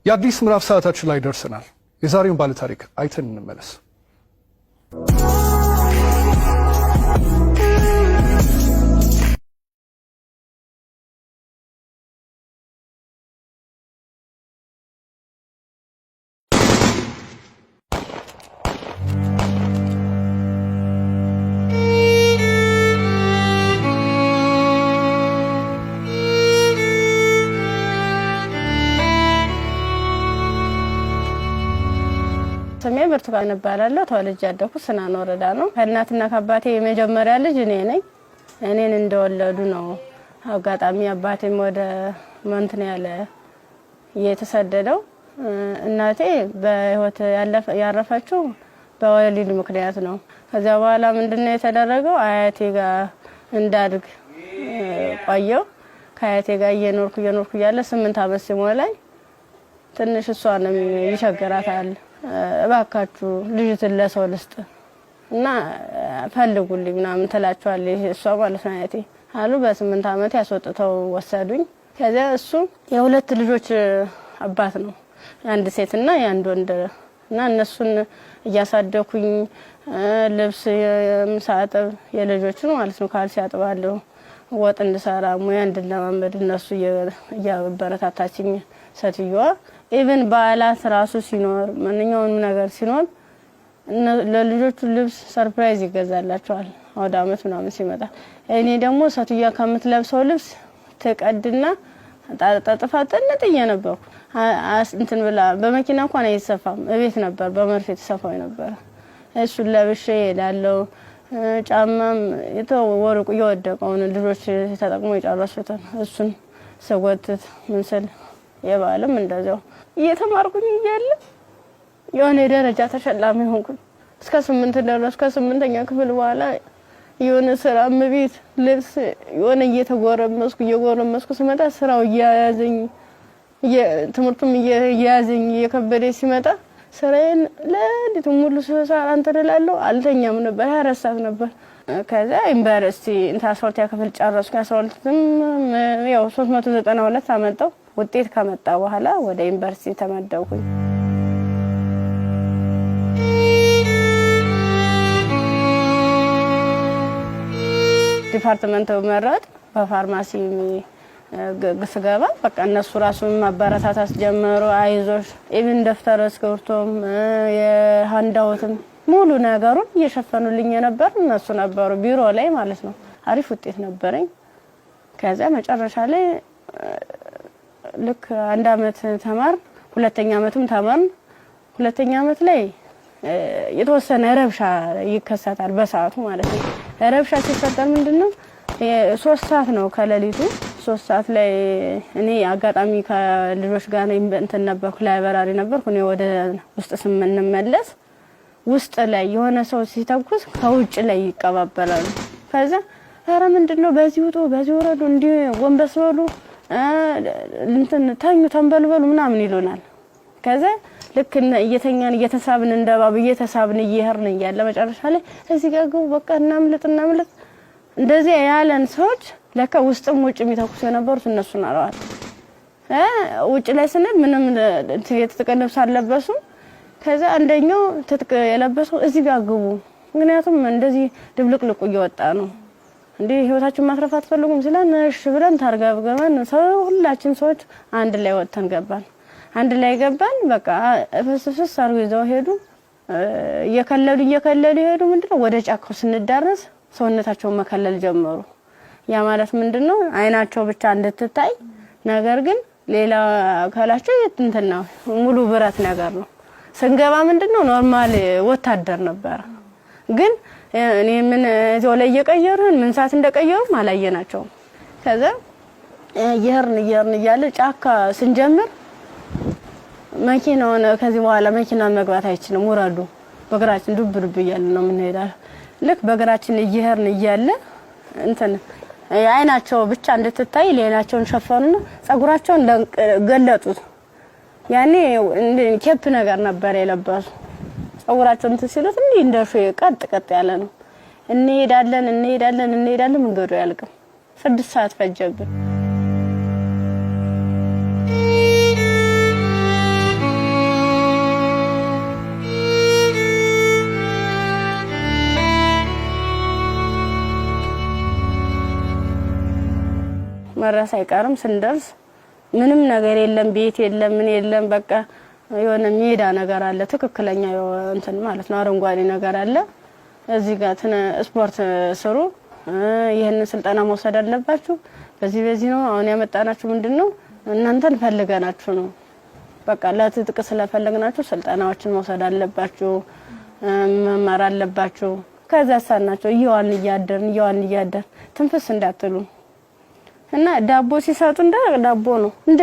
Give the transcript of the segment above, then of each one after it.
የአዲስ ምዕራፍ ሰዓታችን ላይ ደርሰናል። የዛሬውን ባለ ታሪክ አይተን እንመለስ። ስሜ ብርቱካን እባላለሁ። ተወልጄ ያደኩት ስናን ወረዳ ነው። ከእናትና ከአባቴ የመጀመሪያ ልጅ እኔ ነኝ። እኔን እንደወለዱ ነው አጋጣሚ አባቴም ወደ መንትን ያለ የተሰደደው። እናቴ በህይወት ያረፈችው በወሊድ ምክንያት ነው። ከዛ በኋላ ምንድነው የተደረገው? አያቴ ጋር እንዳድግ ቆየው። ከአያቴ ጋር እየኖርኩ ያለ 8 አመት ሲሞላኝ ትንሽ እሷንም ይቸግራታል። እባካችሁ ልጅትን ለሰው ልስጥ እና ፈልጉልኝ ምናምን ትላቸዋለች እሷ ማለት ነው አያቴ አሉ። በ8 አመት ያስወጥተው ወሰዱኝ። ከዛ እሱ የሁለት ልጆች አባት ነው፣ አንድ ሴትና አንድ ወንድ እና እነሱን እያሳደኩኝ ልብስ የምሳጠብ የልጆችን ማለት ነው ካልሲ ያጥባለሁ፣ ወጥ እንድሰራ ሙያ እንድለማመድ እነሱ እያበረታታችኝ ሴትዮዋ ኢቭን በዓላት ራሱ ሲኖር ማንኛውንም ነገር ሲኖር ለልጆቹ ልብስ ሰርፕራይዝ ይገዛላቸዋል አውደ አመት ምናምን ሲመጣ። እኔ ደግሞ ሴትዮዋ ከምትለብሰው ልብስ ተቀድና ጣጣጣፋ ጥንጥዬ ነበርኩ። እንትን ብላ በመኪና እንኳን አይሰፋም፣ እቤት ነበር በመርፌ ተሰፋው ነበር። እሱን ለብሼ እሄዳለሁ። ጫማም የተወረቁ የወደቀውን ልጆች ተጠቅመው የጨረሱትን እሱን ሰወትት ምንስል የባለም እንደዛው እየተማርኩኝ እያለ የሆነ ደረጃ ተሸላሚ ሆንኩኝ። እስከ 8 ደረስኩ። ከ8ኛ ክፍል በኋላ የሆነ ስራ ምቢት ልብስ የሆነ እየጎረመስኩ ስመጣ ስራው እያያዘኝ ትምህርቱም እያያዘኝ እየከበደ ሲመጣ ስራዬን ለዲቱ ሙሉ ሰዓት አንተደላለሁ አልተኛም ነበር፣ 24 ሰዓት ነበር። ከዛ ዩኒቨርሲቲ እንታ 12ኛ ክፍል ጨረስኩ። 12ም ያው 392 አመጣው። ውጤት ከመጣ በኋላ ወደ ዩኒቨርሲቲ ተመደብኩኝ። ዲፓርትመንት መረጥ በፋርማሲ ስገባ በቃ እነሱ ራሱን ማበረታታት ጀመሩ። አይዞሽ ኢቭን ደፍተር እስክሪብቶም የሃንዳውትም ሙሉ ነገሩን እየሸፈኑልኝ ነበር እነሱ ነበሩ ቢሮ ላይ ማለት ነው። አሪፍ ውጤት ነበረኝ። ከዛ መጨረሻ ላይ ልክ 1 አመት ተማር፣ 2ኛ አመትም ተማር። 2ኛ አመት ላይ የተወሰነ ረብሻ ይከሰታል በሰዓቱ ማለት ነው። ረብሻ ሲፈጠር ምንድነው 3 ሰዓት ነው ከሌሊቱ 3 ሰዓት ላይ እኔ አጋጣሚ ከልጆች ጋር እንትን ነበርኩ፣ ላይብራሪ ነበርኩ። እኔ ወደ ውስጥ ስንመለስ ውስጥ ላይ የሆነ ሰው ሲተኩስ ከውጭ ላይ ይቀባበላሉ። ከዛ ኧረ ምንድነው በዚህ ውጡ በዚህ ወረዱ እንዲ ወንበስ በሉ እንትን ተኙ ተንበልበሉ ምናምን ይሉናል። ከዛ ልክ እየተኛን እየተሳብን እንደባብ እየተሳብን እየሄርን እያለ መጨረሻ ላይ እዚህ ጋር ግቡ በቃ እናምልጥ እንደዚህ ያለን ሰዎች ለካ ውስጥም ውጭ የሚተኩስ የነበሩት እነሱ ናቸው። ውጭ ላይ ስንል ምንም የተቀለብስ አልለበሱም። ከዛ አንደኛው ትጥቅ የለበሰው እዚህ ጋር ግቡ፣ ምክንያቱም እንደዚህ ድብልቅልቁ እየወጣ ነው እንዴ ህይወታችን ማትረፍ አትፈልጉም ሲለን እሺ ብለን ታርጋብገባን ሁላችን ሰዎች አንድ ላይ ወጥተን ገባን። አንድ ላይ ገባን። በቃ ፍስፍስ አርገው ይዘው ሄዱ። እየከለሉ ሄዱ። ምንድነው ወደ ጫካው ስንዳረስ ሰውነታቸውን መከለል ጀመሩ። ያ ማለት ምንድነው አይናቸው ብቻ እንድትታይ ነገር ግን ሌላ አካላቸው እንትና ሙሉ ብረት ነገር ነው። ስንገባ ምንድነው ኖርማል ወታደር ነበር። ግን እኔ ምን እዛው ላይ እየቀየሩን ምን ሰዓት እንደቀየሩ ማላየናቸው። ከዛ እየሄርን እያለ ጫካ ስንጀምር መኪናውን ከዚህ በኋላ መኪና መግባት አይችልም ወራዱ በእግራችን ዱብ እያለ ነው የምንሄዳው። ልክ በእግራችን እየሄርን እያለ እንትን አይናቸው ብቻ እንድትታይ ሌላቸውን ሸፈኑና ጸጉራቸውን ገለጡት። ያኔ ኬፕ ነገር ነበር የለበሱ። ጸጉራቸውን ሲሉት እንዴ እንደሹ ቀጥ ያለ ነው። እንሄዳለን መንገዱ ያልቅም። 6 ሰዓት ፈጀብን። መረስ አይቀርም ስንደርስ ምንም ነገር የለም ቤት የለም ምን የለም በቃ የሆነ ሜዳ ነገር አለ ትክክለኛ እንትን ማለት ነው አረንጓዴ ነገር አለ እዚህ ጋር ስፖርት ስሩ ይሄን ስልጠና መውሰድ አለባችሁ በዚህ ነው አሁን ያመጣናችሁ ምንድነው እናንተን ፈልገናችሁ ነው በቃ ለትጥቅ ስለፈለግናችሁ ስልጠናዎችን መውሰድ አለባችሁ መማር አለባችሁ ከዛ ሳናቸው ይዋን እያደር ትንፍስ እንዳትሉ እና ዳቦ ሲሰጡ እንደ ዳቦ ነው እንደ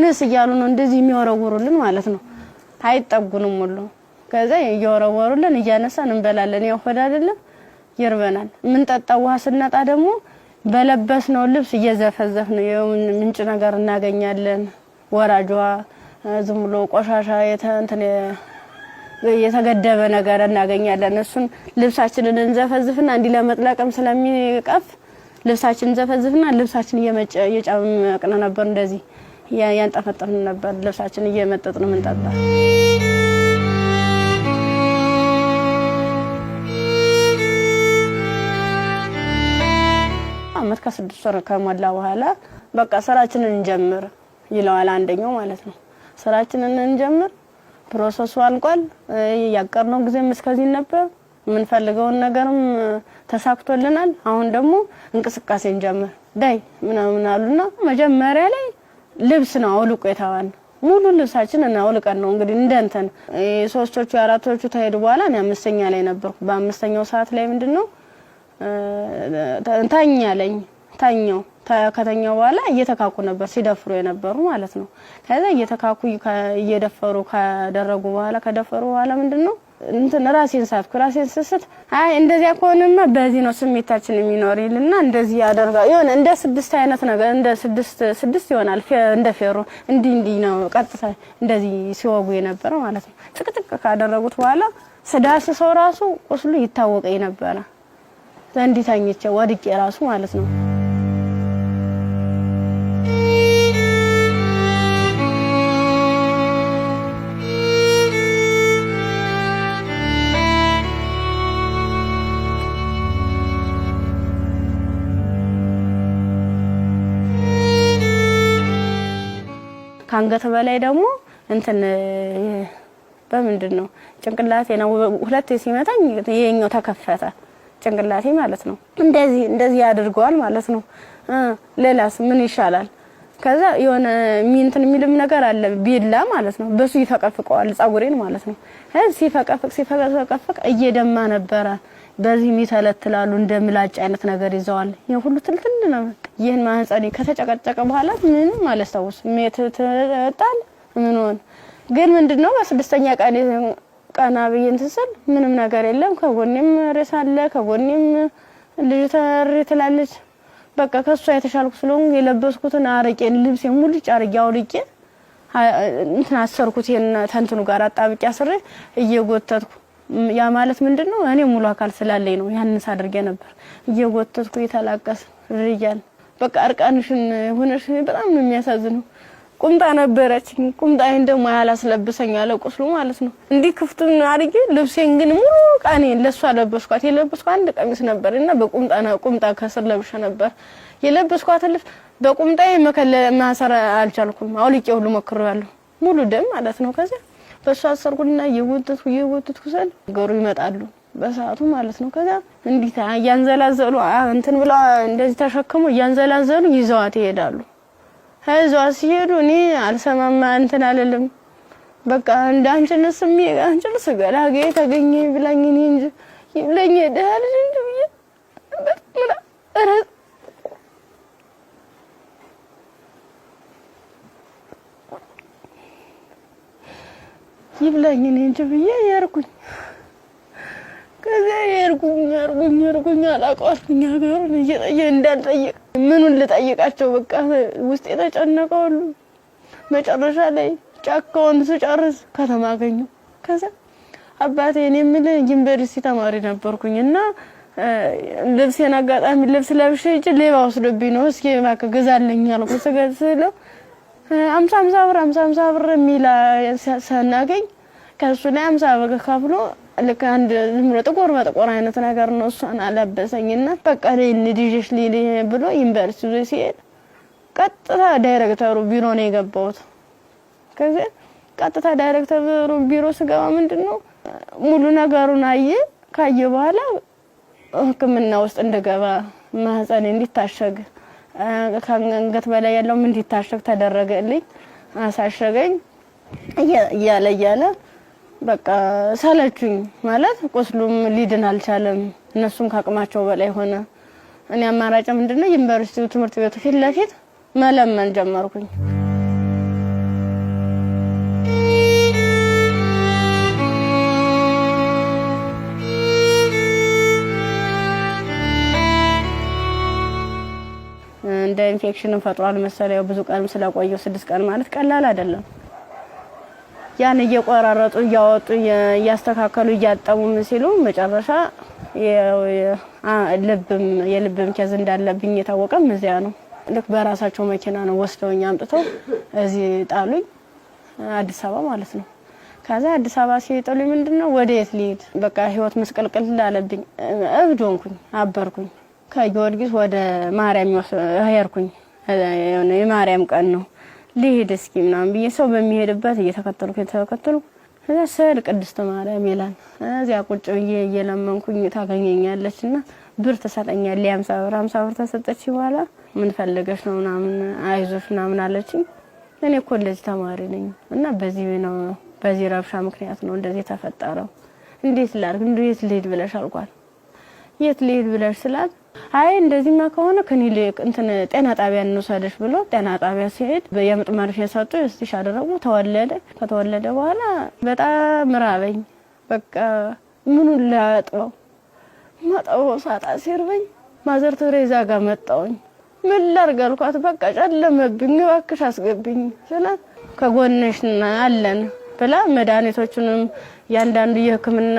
ንስ ይያሉ ነው እንደዚህ የሚወረውሩልን ማለት ነው አይጠጉንም ሁሉ ከዛ ይወረውሩልን እያነሳን እንበላለን ያው ሆድ አይደለም ይርበናል ምን ጠጣው ውሃ ስናጣ ደግሞ በለበስነው ልብስ እየዘፈዘፍን ምንጭ ነገር እናገኛለን ወራጇ ዝም ብሎ ቆሻሻ የተገደበ ነገር እናገኛለን እሱን ልብሳችንን እንዘፈዝፍና እንዲ ለመጥለቅም ስለሚቀፍ ልብሳችንን ዘፈዝፍና ልብሳችንን እየጫመቅን ነበር እንደዚህ ያንጠፈጠፍን ነበር ልብሳችንን እየመጠጥን ምንጠጣ አመት ከ6 ወር ከሞላ በኋላ በቃ ስራችንን እንጀምር ይላል አንደኛው ማለት ነው ስራችንን እንጀምር ፕሮሰሱ አልቋል ያቀርነው ጊዜም እስከዚህ ነበር ምን ፈልገው ነገርም ተሳክቶልናል አሁን ደግሞ እንቅስቃሴ እንጀምር ዳይ ምናምን አሉና መጀመሪያ ላይ ልብስ ነው አውልቆ የታዋን ሙሉ ልብሳችንን አውልቀን ነው እንግዲህ እንደንተን ሶስቶቹ አራቶቹ ተሄዱ በኋላ እኔ አምስተኛ ላይ ነበርኩ በአምስተኛው ሰዓት ላይ ምንድነው ታኛው ከተኛው በኋላ እየተካኩ ነበር ሲደፍሩ የነበሩ ማለት ነው ከዛ እየተካኩ እየደፈሩ ካደረጉ በኋላ ከደፈሩ በኋላ ምንድነው እንትን ራሴን ስስት አይ እንደዚያ ከሆነማ በዚህ ነው ስሜታችን የሚኖርልና እንደዚህ ያደርጋ ይሆነ እንደ 6 አይነት ነገር እንደ 6 ይሆናል እንደ ፌሮ እንዲ ነው ቀጥታ እንደዚህ ሲወጉ የነበረ ማለት ነው ጥቅጥቅ ካደረጉት በኋላ ስዳስ ሰው ራሱ ቁስሉ ይታወቀኝ ነበር ዘንዲታኝቼ ወድቄ ራሱ ማለት ነው ካንገተ በላይ ደግሞ እንትን በምንድነው ጭንቅላቴ ነው ሁለት ሲመታኝ የኛው ተከፈተ ጭንቅላቴ ማለት ነው እንደዚህ ያድርገዋል ማለት ነው ሌላስ ምን ይሻላል ከዛ የሆነ እንትን የሚልም ነገር አለ ቢላ ማለት ነው በሱ ይፈቀፍቀዋል ጻጉሬን ማለት ነው ሲፈቀፍቅ እየደማ ነበር በዚህ ሚተለትላሉ እንደምላጭ አይነት ነገር ይዘዋል የሁሉ ትልትል ነው ይሄን ማህፀኔ ከተጨቀጨቀ በኋላ ምን ማለስተውስ ሜትታል ምን ሆነ ግን ምንድነው በስድስተኛ ቀና በየንተሰል ምንም ነገር የለም ከጎኔም ሬሳለ ከጎኔም ልጅ ተርትላለች በቃ ከሷ የተሻልኩ ስለሆነ የለበስኩትን አረቄን ልብሴን ሙሉ ጫርጋው ልቄ እንትን አሰርኩት ተንትኑ ጋር አጣብቂ አስሬ እየጎተትኩ ያ ማለት ምንድነው እኔ ሙሉ አካል ስላለኝ ነው ያንስ አድርጌ ነበር እየጎተትኩ ይተላቀስ ርያል በቃ አርቃንሽን ሆነሽ በጣም ነው የሚያሳዝነው ቁምጣ ነበረችኝ ቁምጣዬን ደግሞ ያላስለብሰኝ አለ ቁስሉ ማለት ነው እንዲህ ክፍቱን አድርጌ ልብሴን ግን ሙሉ ቃኔ ለሷ ለበስኳት የለበስኳት አንድ ቀሚስ ነበርና ቁምጣ ከስር ለብሼ ነበር የለበስኳት ልብስ በቁምጣዬ ማሰር አልቻልኩም አውልቄ ሁሉ ሞክሬያለሁ ሙሉ ደም ማለት ነው ከዛ በሷ አሰርኩና የወጥቱ ሰል ገሩ ይመጣሉ በሰዓቱ ማለት ነው ከዛ እንዲህ ያንዘላዘሉ እንትን ብላ እንደዚህ ተሸክሙ ያንዘላዘሉ ይዘዋት ይሄዳሉ ሀይዟ ሲሄዱ እኔ አልሰማማ እንትን አለለም በቃ እንዳንችልስ አንችልስ ገላጌ ተገኘ ብላኝ እኔ እንጂ ይብለኝ ደህል እንጂ በምን አረ ይብለኝ እኔ እንጂ ብዬ ያርኩኝ ከዛ ያርኩኝ አላቋርኩኝ ሀገሩን እየጠየ እንዳልጠየቅ ምኑን ልጠይቃቸው በቃ ውስጥ የተጨነቀው ሁሉ መጨረሻ ላይ ጫካውን ስጨርስ ከተማ አገኘሁ ከዛ አባቴ እኔ ምን ዩኒቨርሲቲ ተማሪ ነበርኩኝና ልብሴን አጋጣሚ ልብስ ለብሼ እጭ ሌባ ወስዶብኝ ነው እስኪ እባክህ ገዛልኝ አልኩት ስገዛለው 50 ብር ሚላ ሰናገኝ ከሱ ላይ 50 ብር ከፍሎ ልክ አንድ ጥቁር በጥቁር አይነት ነገር ነው እሷን አለበሰኝና በቃ ልጅሽ ሊሊ ብሎ ዩኒቨርሲቲ ሲሄድ ቀጥታ ዳይሬክተሩ ቢሮ ነው የገባሁት። ከዛ ቀጥታ ዳይሬክተሩ ቢሮ ስገባ ምንድነው ሙሉ ነገሩን ካየ በኋላ ህክምና ውስጥ እንደገባ ማህፀኔ እንዲታሸግ ከአንገት በላይ ያለው ምን እንዲታሸግ ተደረገልኝ። አሳሸገኝ እያለ በቃ ሰለቹኝ ማለት ቁስሉም ሊድን አልቻለም። እነሱም ካቅማቸው በላይ ሆነ። እኔ አማራጭ ምንድነው ዩኒቨርሲቲው ትምህርት ቤቱ ፊት ለፊት መለመን ጀመርኩኝ። እንደ ኢንፌክሽን ፈጥሯል መሰለኝ ብዙ ቀን ስለቆየው 6 ቀን ማለት ቀላል አይደለም። ያን እየቆራረጡ እያወጡ እያስተካከሉ እያጠቡ ሲሉ መጨረሻ የልብም ኬዝ እንዳለብኝ የታወቀም እዚያ ነው። ልክ በራሳቸው መኪና ነው ወስደውኝ አምጥተው እዚህ ጣሉኝ፣ አዲስ አበባ ማለት ነው። ከዛ አዲስ አበባ ሲጥሉኝ ምንድነው ወዴት ልሄድ በቃ ህይወት መስቀልቅል እንዳለብኝ እብድ ሆንኩኝ፣ አበርኩኝ። ከጊዮርጊስ ወደ ማርያም ሄድኩኝ። የማርያም ቀን ነው ልሄድ እስኪ ምናምን ብዬ ሰው በሚሄድበት እየተከተልኩ እዛ ስዕል ቅድስት ማርያም ይላል። እዚያ ቁጭ ብዬ እየለመንኩኝ ታገኘኛለችና ብር ትሰጠኛለች። 50 ብር ተሰጠች። በኋላ ምን ፈልገሽ ነው ምናምን አይዞሽ ምናምን አለችኝ። እኔ ኮሌጅ ተማሪ ነኝ እና በዚህ ረብሻ ምክንያት ነው እንደዚህ ተፈጠረው። እንዴት ላድርግ እንዴት ልሄድ ብለሽ አልኳት። የት ልሄድ ብለሽ ስላት አይ እንደዚህማ ከሆነ ክሊኒክ ጤና ጣቢያ እንውሰድሽ ብሎ ጤና ጣቢያ ሲሄድ የምጥ መርፌ ሰጡ። እስቲሽ አደረጉ። ከተወለደ በኋላ በጣም ራበኝ። በቃ ምኑን ላጥበው ማጣው ሳጣ ሲርበኝ ማዘር ተሬዛ ጋር መጣሁኝ። ምን ላድርግ አልኳት። በቃ ጨለመብኝ እባክሽ አስገብኝ ስላት ከጎንሽ አለን ብላ መድኃኒቶቹንም ያንዳንዱ የህክምና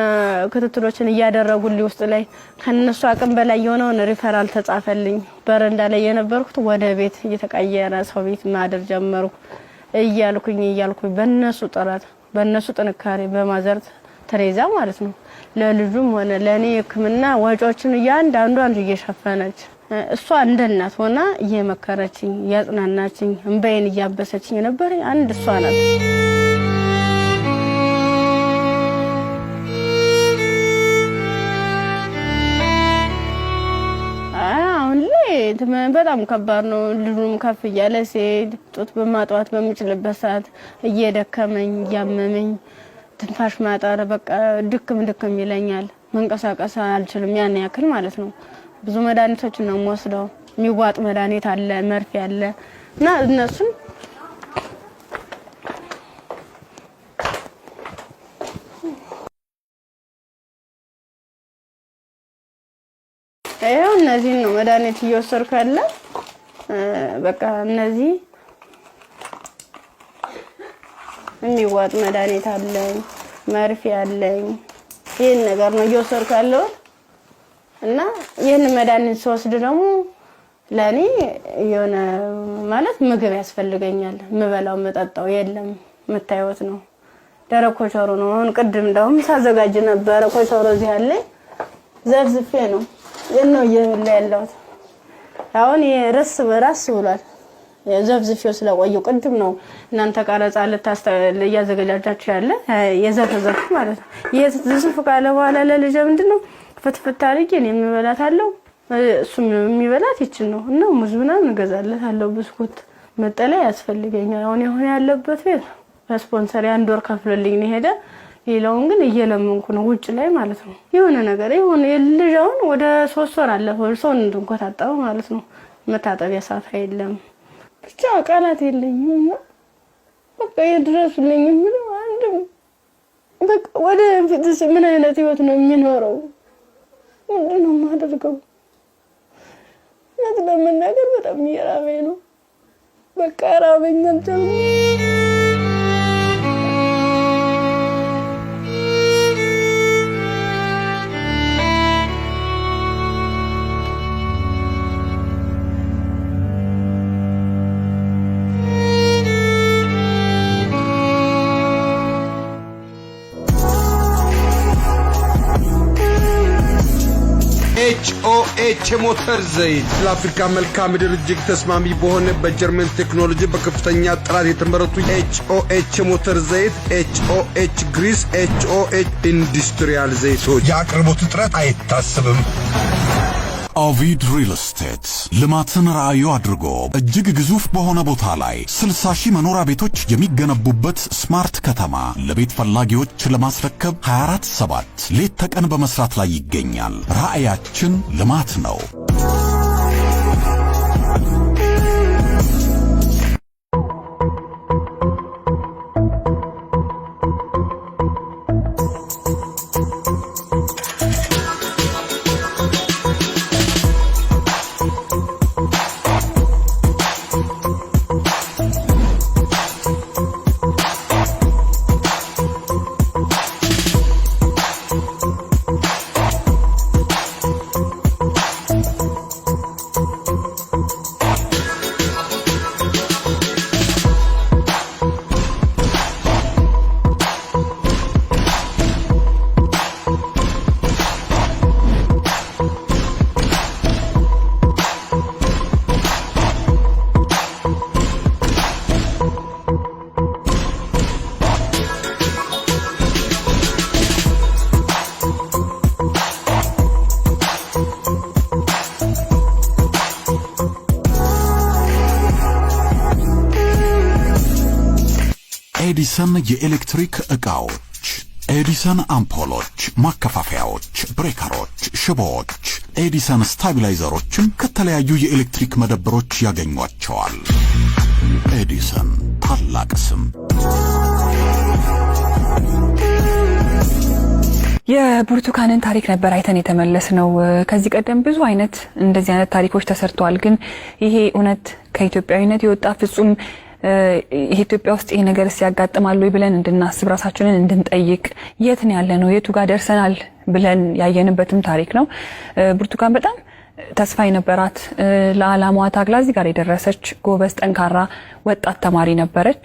ክትትሎችን እያደረጉልኝ ውስጥ ላይ ከነሱ አቅም በላይ የሆነውን ሪፈራል ተጻፈልኝ። በረንዳ ላይ የነበርኩት ወደ ቤት እየተቀየረ ሰው ቤት ማደር ጀመርኩ። እያልኩኝ በእነሱ ጥረት በእነሱ ጥንካሬ በማዘር ተሬዛ ማለት ነው ለልጁም ሆነ ለኔ ህክምና ወጪዎችን ያንዳንዷን እየሸፈነች እሷ እንደ እናት ሆና እየመከረችኝ እያጽናናችኝ እንባዬን እያበሰችኝ ነበር። አንድ እሷ ናት። በጣም ከባድ ነው። ልጁም ከፍ እያለ ሲሄድ ጡት በማጥዋት በሚችልበት ሰዓት እየደከመኝ እያመመኝ ትንፋሽ ማጠር በቃ ድክም ይለኛል። መንቀሳቀስ አልችልም ያን ያክል ማለት ነው። ብዙ መድኃኒቶችን ነው የምወስደው። የሚዋጥ መድኃኒት አለ፣ መርፌ አለ እና እነሱን ይሄው እነዚህ ነው መድኃኒት እየወሰድኩ ያለ። በቃ እነዚህ የሚዋጥ መድኃኒት አለኝ፣ መርፌ አለኝ። ይሄን ነገር ነው እየወሰድኩ ያለው እና ይሄን መድኃኒት ስወስድ ደግሞ ለኔ የሆነ ማለት ምግብ ያስፈልገኛል። ምበላው መጠጣው የለም መታየት ነው። ደረቅ ኮቾሮ ነው። አሁን ቅድም እንደውም ሳዘጋጅ ነበር ኮቾሮ እዚህ አለ ዘርዝፌ ነው የነው ያለው። አሁን የራስ ብሏል። የዘፍዝፌው ስለቆየው ቅድም ነው እናንተ ቀረጻ ያዘጋጃችሁ ያለ የዘፈዘፍ ማለት ነው። የዘፈዘፍ ካለ በኋላ ለልጅ ምንድነው ፍትፍት አድርጌ እኔ የምበላታለሁ እሱም የሚበላት ይችል ነው እና ሙዝ ምናምን እገዛለታለሁ። ብስኩት መጠለያ ያስፈልገኛል። አሁን ያለበት ቤት ስፖንሰር አንድ ወር ከፍሎልኝ ነው ሄደ። ሌላውን ግን እየለመንኩ ነው ውጭ ላይ ማለት ነው። የሆነ ነገር ልጅውን ወደ 3 ወር አለፈው ሰው እንድንቆጣጣው ማለት ነው። መታጠቢያ ሳፋ የለም ብቻ ቃላት የለኝም። በቃ የድረሱልኝ ምን አንድም በቃ ወደ ፊትስ ምን አይነት ህይወት ነው የሚኖረው? ምንድነው የማደርገው? ለመናገር በጣም እየራበኝ ነው። በቃ ራበኝ አልቻልኩም። HOH ሞተር ዘይት ለአፍሪካ መልክዓ ምድር እጅግ ተስማሚ በሆነ በጀርመን ቴክኖሎጂ በከፍተኛ ጥራት የተመረቱ HOH ሞተር ዘይት HOH ግሪስ HOH ኢንዱስትሪያል ዘይቶች የአቅርቦት እጥረት አይታሰብም። ኦቪድ ሪል ስቴት ልማትን ራዕዩ አድርጎ እጅግ ግዙፍ በሆነ ቦታ ላይ 60,000 መኖሪያ ቤቶች የሚገነቡበት ስማርት ከተማ ለቤት ፈላጊዎች ለማስረከብ 24/7 ሌት ተቀን በመስራት ላይ ይገኛል። ራዕያችን ልማት ነው። ኤዲሰን የኤሌክትሪክ ዕቃዎች፣ ኤዲሰን አምፖሎች፣ ማከፋፈያዎች፣ ብሬከሮች፣ ሽቦዎች፣ ኤዲሰን ስታቢላይዘሮችን ከተለያዩ የኤሌክትሪክ መደብሮች ያገኟቸዋል። ኤዲሰን ታላቅ ስም። የብርቱካንን ታሪክ ነበር አይተን የተመለስነው። ከዚህ ቀደም ብዙ አይነት እንደዚህ አይነት ታሪኮች ተሰርተዋል። ግን ይሄ እውነት ከኢትዮጵያዊነት የወጣ ፍጹም ኢትዮጵያ ውስጥ ይሄ ነገር ሲያጋጥማል ወይ ብለን እንድናስብ ራሳችንን እንድንጠይቅ የት ነው ያለነው የቱ ጋር ደርሰናል ብለን ያየንበትም ታሪክ ነው። ብርቱካን በጣም ተስፋ የነበራት ለዓላማዋ ታግላ እዚህ ጋር የደረሰች ጎበዝ ጠንካራ ወጣት ተማሪ ነበረች።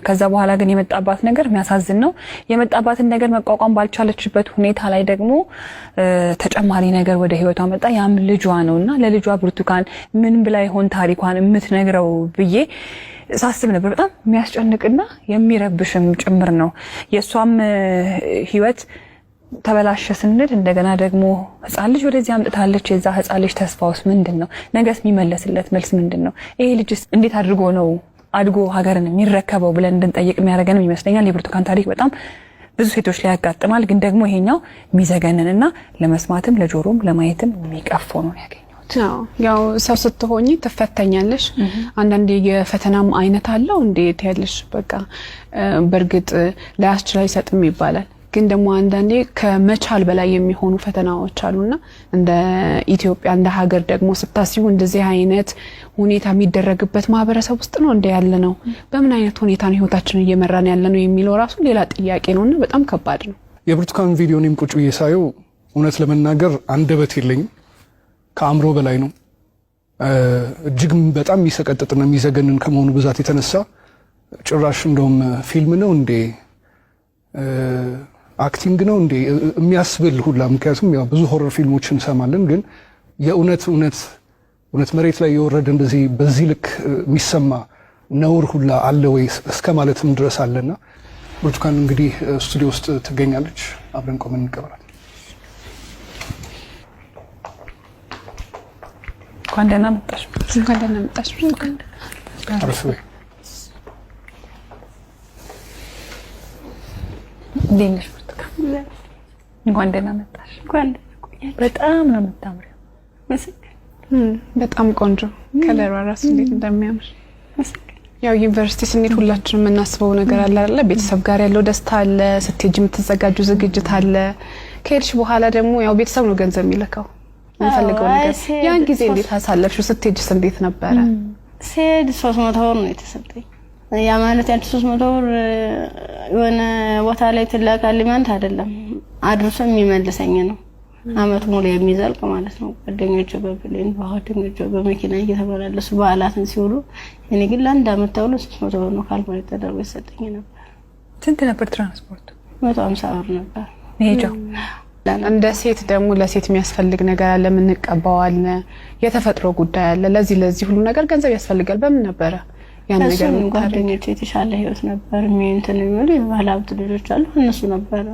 ከዛ በኋላ ግን የመጣባት ነገር የሚያሳዝን ነው። የመጣባትን ነገር መቋቋም ባልቻለችበት ሁኔታ ላይ ደግሞ ተጨማሪ ነገር ወደ ህይወቷ መጣ። ያም ልጇ ነውና ለልጇ ብርቱካን ምን ብላ ይሆን ታሪኳን የምትነግረው ብዬ ሳስብ ነበር። በጣም የሚያስጨንቅና የሚረብሽም ጭምር ነው። የሷም ህይወት ተበላሸ ስንል እንደገና ደግሞ ህፃን ልጅ ወደዚህ አምጥታለች። የዛ ህፃን ልጅ ተስፋውስ ምንድነው? ነገስ የሚመለስለት መልስ ምንድነው? ይሄ ልጅስ እንዴት አድርጎ ነው አድጎ ሀገርን የሚረከበው ብለን እንድንጠይቅ የሚያደርገንም ይመስለኛል። የብርቱካን ታሪክ በጣም ብዙ ሴቶች ላይ ያጋጥማል። ግን ደግሞ ይሄኛው የሚዘገንንና ለመስማትም ለጆሮም ለማየትም የሚቀፈው ነው ያገኘው። ያው ሰው ስትሆኚ ተፈተኛለሽ። አንዳንዴ የፈተናም አይነት አለው እንዴት ያለሽ በቃ በርግጥ ላያስችል አይሰጥም ይባላል። ግን ደግሞ አንዳንዴ ከመቻል በላይ የሚሆኑ ፈተናዎች አሉና እንደ ኢትዮጵያ እንደ ሀገር ደግሞ ስታስቡ እንደዚህ አይነት ሁኔታ የሚደረግበት ማህበረሰብ ውስጥ ነው እንደ ያለ ነው። በምን አይነት ሁኔታ ነው ህይወታችንን እየመራን ያለ ነው የሚለው ራሱ ሌላ ጥያቄ ነውና በጣም ከባድ ነው። የብርቱካን ቪዲዮንም ቁጭ ብዬ ሳየው እውነት ለመናገር አንደበት የለኝም። ከአእምሮ በላይ ነው። እጅግ በጣም የሚሰቀጥጥና የሚዘገንን ከመሆኑ ብዛት የተነሳ ጭራሽ እንደውም ፊልም ነው እንዴ አክቲንግ ነው እንዴ የሚያስብል ሁላ። ምክንያቱም ያው ብዙ ሆረር ፊልሞችን እንሰማለን፣ ግን የእውነት መሬት ላይ የወረደ እንደዚህ በዚህ ልክ የሚሰማ ነውር ሁላ አለ ወይ እስከ ማለትም ድረስ አለና ብርቱካን እንግዲህ ስቱዲዮ ውስጥ ትገኛለች። አብረን ቆመን እንቀበላለን። እንኳን ደህና መጣሽ። እንኳን ደህና መጣሽ። አረፍ በይ። እንዴት ብርቱካን? እንኳን ደህና መጣሽ። በጣም ነው የምታምሪው። በጣም ቆንጆ ከለሯ ራሱ እንዴት እንደሚያምር። ያው ዩኒቨርሲቲ ስንሄድ ሁላችንም የምናስበው ነገር አለ አይደል? ቤተሰብ ጋር ያለው ደስታ አለ፣ ስትሄጂ የምትዘጋጁ ዝግጅት አለ። ከሄድሽ በኋላ ደግሞ ያው ቤተሰብ ነው ገንዘብ የሚልከው የምፈልገው ነገር። ያን ጊዜ እንዴት አሳለፍሽው? ስትሄጂስ እንዴት ነበረ? ስሄድ 300 ብር ነው የተሰጠኝ። ያ ማለት ያንቺ 300 ብር የሆነ ቦታ ላይ ትላካለች ማለት አይደለም፣ አድርሶ የሚመልሰኝ ነው። አመት ሙሉ የሚዘልቅ ማለት ነው። ጓደኞቼ በፕሌን ጓደኞቼ በመኪና እየተመላለሱ በዓላትን ሲውሉ እኔ ግን ለአንድ አመት ተውሎ 300 ብር ነው ካልኩሌት ተደርጎ ይሰጠኝ ነበር። ስንት ነበር ትራንስፖርቱ? 150 ብር ነበር መሄጃው። እንደ ሴት ደግሞ ለሴት የሚያስፈልግ ነገር አለ፣ የምንቀባው አለ፣ የተፈጥሮ ጉዳይ አለ። ለዚህ ሁሉ ነገር ገንዘብ ያስፈልጋል። በምን ነበረ ያን ነገር? ጓደኞቼ የተሻለ ህይወት ነበር እንትን የሚሉ የባለሀብት ልጆች አሉ። እነሱ ነበረ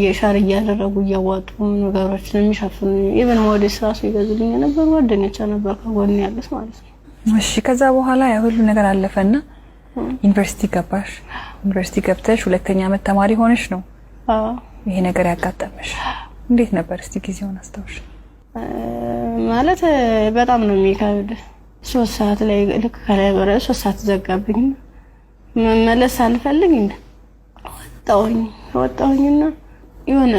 የሻር እያደረጉ እያዋጡ ነገሮችን የሚሸፍኑ ኢቨን ሞዴስ ራሱ ይገዙልኝ ነበር። ጓደኞቼ ነበር ከጎን ያሉት ማለት ነው። እሺ ከዛ በኋላ ያ ሁሉ ነገር አለፈና ዩኒቨርሲቲ ገባሽ። ዩኒቨርሲቲ ገብተሽ ሁለተኛ ዓመት ተማሪ ሆነሽ ነው ይሄ ነገር ያጋጠመሽ። እንዴት ነበር እስቲ ጊዜውን አስታውሽ? ማለት በጣም ነው የሚከብድ። 3 ሰዓት ላይ ልክ ከላይ ወረ 3 ሰዓት ዘጋብኝ። መመለስ አልፈልግ እንደ ወጣሁኝና የሆነ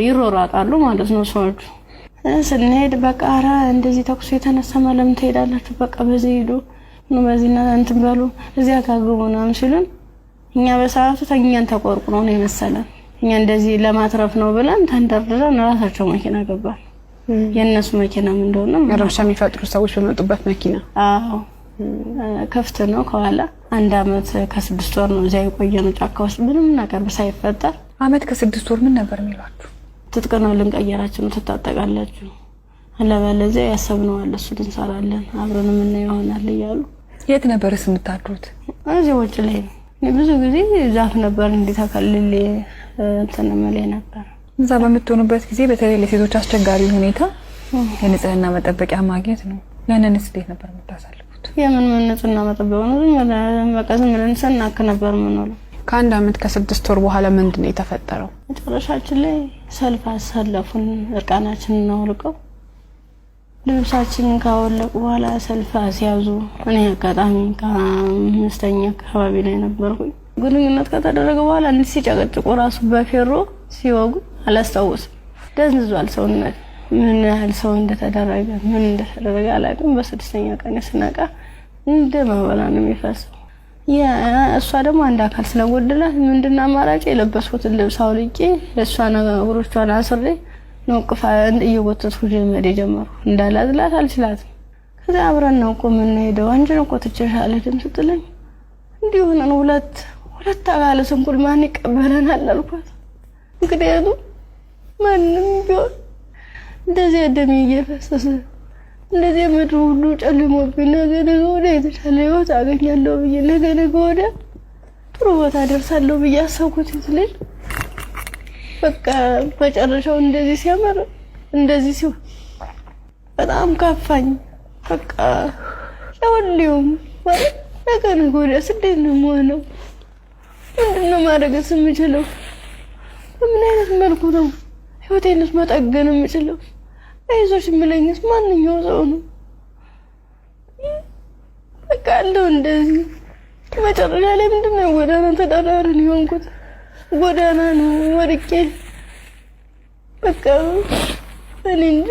ይሮራጣሉ ማለት ነው ሰዎች። ስንሄድ በቃ ኧረ እንደዚህ ተኩስ የተነሳ ለምን ትሄዳላችሁ? በቃ በዚህ ሄዱ ነው በዚህና እንትን በሉ እዚያ ካግቡና ሲሉን እኛ በሰዓቱ ተኛን ተቆርቁሮ ነው የመሰለን። እኛ እንደዚህ ለማትረፍ ነው ብለን ተንደርድረን ራሳቸው መኪና ገባን። የነሱ መኪና ምን እንደሆነ ረብሻ የሚፈጥሩ ሰዎች በመጡበት መኪና። አዎ ከፍተ ነው ከኋላ 1 አመት ከ6 ወር ነው እዚያ የቆየነው ጫካ ውስጥ ምንም ነገር ሳይፈጠር። አመት ከ6 ወር ምን ነበር የሚሏችሁ? ትጥቅ ነው ልንቀየራችሁ ነው ትታጠቃላችሁ፣ አለበለዚያ ያሰብነው አለ እሱ እንሰራለን አብረን ምን ይሆናል እያሉ። የት ነበርስ የምታድሩት? እዚህ ውጭ ላይ ነው። ብዙ ጊዜ ዛፍ ነበር እንዲታከልል እንትን ማለት ነበር። እዛ በምትሆኑበት ጊዜ በተለይ ለሴቶች አስቸጋሪ ሁኔታ የንጽህና መጠበቂያ ማግኘት ነው። ያንንስ እንዴት ነበር የምታሳልፉት? የምን ንጽህና መጠበቂያ ነው? በቃ ዝም ብለን ስናክ ነበር የምንውለው። ከ1 አመት ከ6 ወር በኋላ ምንድነው የተፈጠረው? መጨረሻችን ላይ ሰልፍ አሳለፉን። እርቃናችንን አውልቀው ልብሳችንን ካወለቁ በኋላ ሰልፍ አስያዙ። እኔ አጋጣሚ ከ5ኛ አካባቢ ላይ ነበርኩኝ። ግንኙነት ከተደረገ በኋላ እንዲህ ሲጨቀጭቁ ራሱ በፌሮ ሲወጉ አላስታውስም። ደንዝዟል ሰውነት። ምን ያህል ሰው እንደተደረገ አላውቅም። በ6ኛ ቀን ስነቃ እንደ ማወላ ነው የሚፈሰው። እሷ ደግሞ አንድ አካል ስለጎደላት ምንድነው አማራጭ? የለበስኩትን ልብስ አውልቄ ለሷ ነገሮቿን አስሬ ነው ቅፋን እየወተትኩ ጀመር ጀመርኩ። እንዳላዝላት አልችላትም። ከዛ አብረን ነው ቆመን ሄደው አንቺን እኮ ትችሻለህ ደም ስትለኝ እንዲሁ ነው ሁለት አካለ ስንኩል ማን ይቀበለናል አልኳት። እንግዲህ ማንም ቢሆን እንደዚህ ደም እየፈሰሰ እንደዚህ ምድሩ ሁሉ ጨልሞብኝ ነገ ወደ የተሻለ ህይወት አገኛለሁ ብዬ ነገ ወደ ጥሩ ቦታ ደርሳለሁ ብዬ አሰብኩት ይልል በቃ መጨረሻው እንደዚህ ሲያመር እንደዚህ ሲሆን በጣም ከፋኝ። በቃ ለሁሉም ማለት ነገ ወደ ስደት ነው የምሆነው። ምንድነው ማድረግስ የምችለው? በምን አይነት መልኩ ነው ህይወቴንስ መጠገን የምችለው? አይዞሽ የምለኝስ ማንኛው ሰው ነው? በቃ እንደው እንደዚህ መጨረሻ ላይ ምንድነው ጎዳና ተዳዳሪን የሆንኩት? ጎዳና ነው ወርቄ በቃ እኔ እንጃ።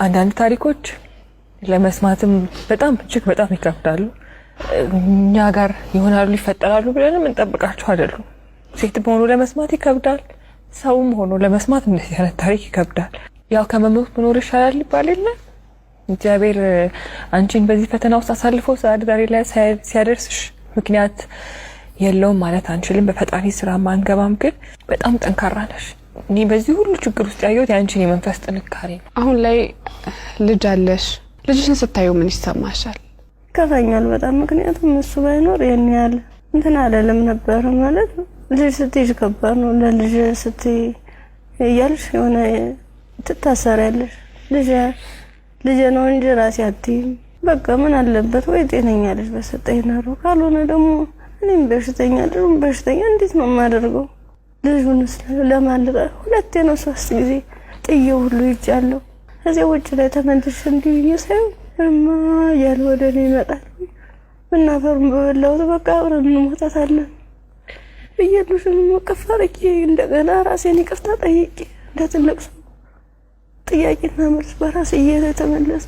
አንዳንድ ታሪኮች ለመስማትም በጣም እጅግ በጣም ይከብዳሉ። እኛ ጋር ይሆናሉ ይፈጠራሉ ብለንም እንጠብቃቸው አይደሉም። ሴት ሆኖ ለመስማት ይከብዳል፣ ሰውም ሆኖ ለመስማት እንደዚህ አይነት ታሪክ ይከብዳል። ያው ከመሞት መኖር ይሻላል ይባል የለ። እግዚአብሔር አንቺን በዚህ ፈተና ውስጥ አሳልፎ ዛሬ ላይ ሲያደርስሽ ምክንያት የለውም ማለት አንችልም። በፈጣሪ ስራ ማንገባም፣ ግን በጣም ጠንካራ ነሽ። እኔ በዚህ ሁሉ ችግር ውስጥ ያየሁት ያንቺን የመንፈስ ጥንካሬ ነው። አሁን ላይ ልጅ አለሽ። ልጅሽን ስታዩ ምን ይሰማሻል? ከፋኛል በጣም። ምክንያቱም እሱ ባይኖር የኔ ያለ እንትን አለለም ነበር ማለት ልጅ ስትይዥ ከባድ ነው። ለልጅ ስትይ እያልሽ የሆነ ትታሰሪያለሽ። ልጅ ነው እንጂ ራሴ አትይም። በቃ ምን አለበት ወይ ጤነኛ ልጅ በሰጠኝ ነው። ካልሆነ ደግሞ እኔም በሽተኛ እንዴት ነው የማደርገው? ልጁን ለማልቀ ሁለቴ ነው 3 ጊዜ ጥዬው ሁሉ ይጫለው። ከዚያ ውጭ ላይ ተመልሼ እንዲህ ሳይሆን እማ ያለ ወደ እኔ ይመጣል። እናፈሩን በበላሁት በቃ አብረን እንሞታታለን ብዬልሽን መቀፈርቂ እንደገና ራሴን ይቅርታ ጠይቄ እንደ ትልቅ ሰው ጥያቄና መልስ በራሴ እየተመለሰ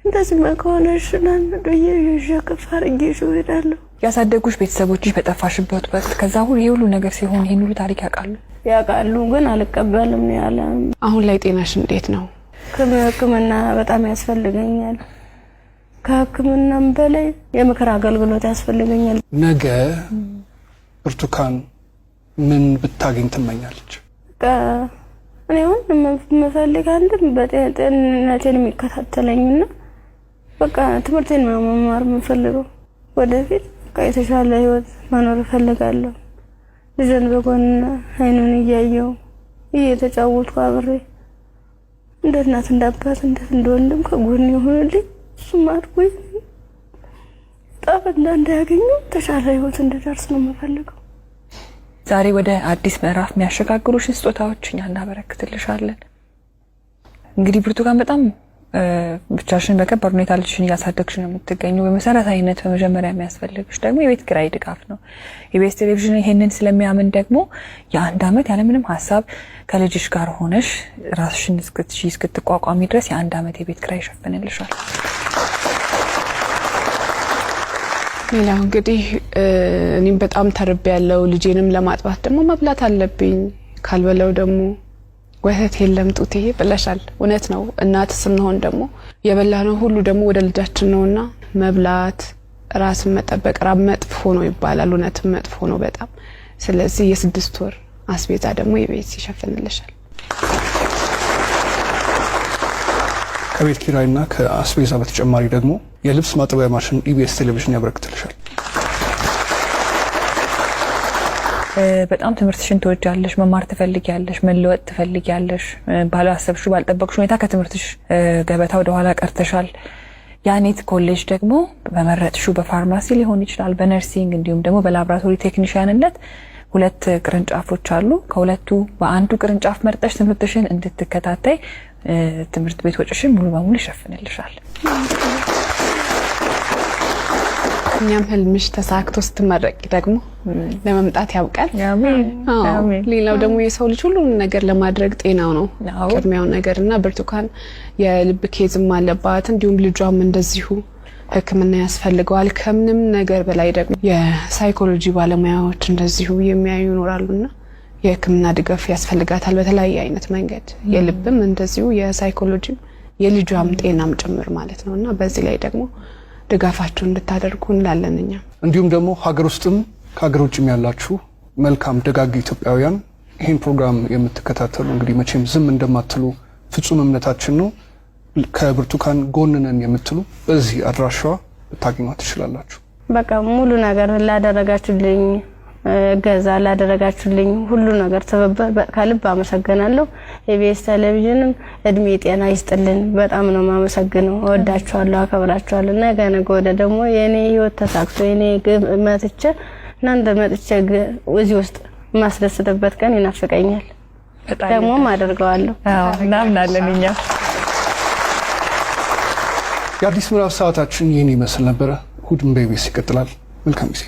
እንደዚህ ከሆነ ሽናን ደየሽ ከፋርጌ እሄዳለሁ። ያሳደጉሽ ቤተሰቦችሽ በጠፋሽበት ወቅት ከዛ ሁሉ ነገር ሲሆን ይሄን ሁሉ ታሪክ ያውቃሉ፣ ግን አልቀበልም ያለ። አሁን ላይ ጤናሽ እንዴት ነው? ሕክምና በጣም ያስፈልገኛል። ከሕክምናም በላይ የምክር አገልግሎት ያስፈልገኛል። ነገ ብርቱካን ምን ብታገኝ ትመኛለች? እኔ አሁን የምፈልግ አንድም በጤንነቴን የሚከታተለኝና በቃ ትምህርቴን መማር የምፈልገው ወደፊት በቃ የተሻለ ህይወት መኖር እፈልጋለሁ። ልጅን በጎን አይኑን እያየው እየተጫወትኩ አብሬ እንደ እናት እንደ አባት እንደ ወንድም ከጎን ይሆንልኝ። እሱም አድጎኝ ጣፈንታ እንዳያገኙ ተሻለ ህይወት እንድደርስ ነው የምፈልገው። ዛሬ ወደ አዲስ ምዕራፍ የሚያሸጋግሩሽ ስጦታዎች እኛ እናበረክትልሻለን። እንግዲህ ብርቱካን በጣም ብቻሽን በከባድ ሁኔታ ልጅሽን እያሳደግሽ ነው የምትገኘው። በመሰረታዊነት በመጀመሪያ የሚያስፈልግሽ ደግሞ የቤት ኪራይ ድጋፍ ነው። ኢቢኤስ ቴሌቪዥን ይሄንን ስለሚያምን ደግሞ የ1 አመት ያለምንም ሀሳብ ከልጅሽ ጋር ሆነሽ ራስሽን እስክትቋቋሚ ድረስ የ1 አመት የቤት ኪራይ ይሸፍንልሻል። ሌላው እንግዲህ እኔም በጣም ተርቤያለሁ። ልጄንም ለማጥባት ደግሞ መብላት አለብኝ። ካልበለው ደግሞ ወተት የለም ጡቴ ብለሻል። እውነት ነው። እናት ስንሆን ደግሞ የበላነው ሁሉ ደግሞ ወደ ልጃችን ነውና መብላት፣ ራስን መጠበቅ ራብ መጥፎ ነው ይባላል። እውነትም መጥፎ ነው በጣም። ስለዚህ የ6 ወር አስቤዛ ደግሞ ኢቢኤስ ይሸፍንልሻል። ከቤት ኪራይና ከአስቤዛ በተጨማሪ ደግሞ የልብስ ማጠቢያ ማሽን ኢቢኤስ ቴሌቪዥን ያበረክትልሻል። በጣም ትምህርትሽን ትወጃለሽ፣ መማር ትፈልጊያለሽ፣ መለወጥ ትፈልጊያለሽ። ባላሰብሽው ባልጠበቅሽው ሁኔታ ከትምህርትሽ ገበታ ወደ ኋላ ቀርተሻል። ያኔት ኮሌጅ ደግሞ በመረጥሽው በፋርማሲ ሊሆን ይችላል፣ በነርሲንግ እንዲሁም ደግሞ በላብራቶሪ ቴክኒሻንነት 2 ቅርንጫፎች አሉ። ከሁለቱ በአንዱ ቅርንጫፍ መርጠሽ ትምህርትሽን እንድትከታተይ ትምህርት ቤት ወጪሽን ሙሉ በሙሉ ይሸፍንልሻል። እኛም ህልምሽ ተሳክቶ ስትመረቂ ደግሞ ለመምጣት ያብቃል። አሜን። ሌላው ደግሞ የሰው ልጅ ሁሉ ነገር ለማድረግ ጤናው ነው ቅድሚያው ነገርና ብርቱካን የልብ ኬዝም አለባት፣ እንዲሁም ልጇም እንደዚሁ ሕክምና ያስፈልገዋል። ከምንም ነገር በላይ ደግሞ የሳይኮሎጂ ባለሙያዎች እንደዚሁ የሚያዩ ይኖራሉና የሕክምና ድጋፍ ያስፈልጋታል በተለያየ አይነት መንገድ። የልብም እንደዚሁ የሳይኮሎጂም የልጇም ጤናም ጭምር ማለት ነውና በዚህ ላይ ደግሞ ድጋፋችሁ እንድታደርጉ እንላለንኛ። እንዲሁም ደግሞ ሀገር ውስጥም ከሀገር ውጭም ያላችሁ መልካም ደጋግ ኢትዮጵያውያን ይሄን ፕሮግራም የምትከታተሉ እንግዲህ መቼም ዝም እንደማትሉ ፍጹም እምነታችን ነው። ከብርቱካን ጎን ነን የምትሉ በዚህ አድራሻዋ ልታገኟት ትችላላችሁ። በቃ ሙሉ ነገር ላደረጋችሁልኝ ገዛ ላደረጋችሁልኝ ሁሉ ነገር ከልብ አመሰግናለሁ። ኢቢኤስ ቴሌቪዥንም እድሜ ጤና ይስጥልን። በጣም ነው ማመሰግነው። እወዳችኋለሁ፣ አከብራችኋለሁ። ነገ ወደ ደግሞ የኔ ህይወት ተሳክቶ የኔ ግብ መጥቼ እናንተ መጥቼ እዚህ ውስጥ ማስደስተበት ቀን ይናፍቀኛል። ደግሞ አደርገዋለሁ። እናምናለን እኛ። የአዲስ ምዕራፍ ሰዓታችን ይህን ይመስል ነበረ። እሑድም በኢቢኤስ ይቀጥላል። መልካም ጊዜ።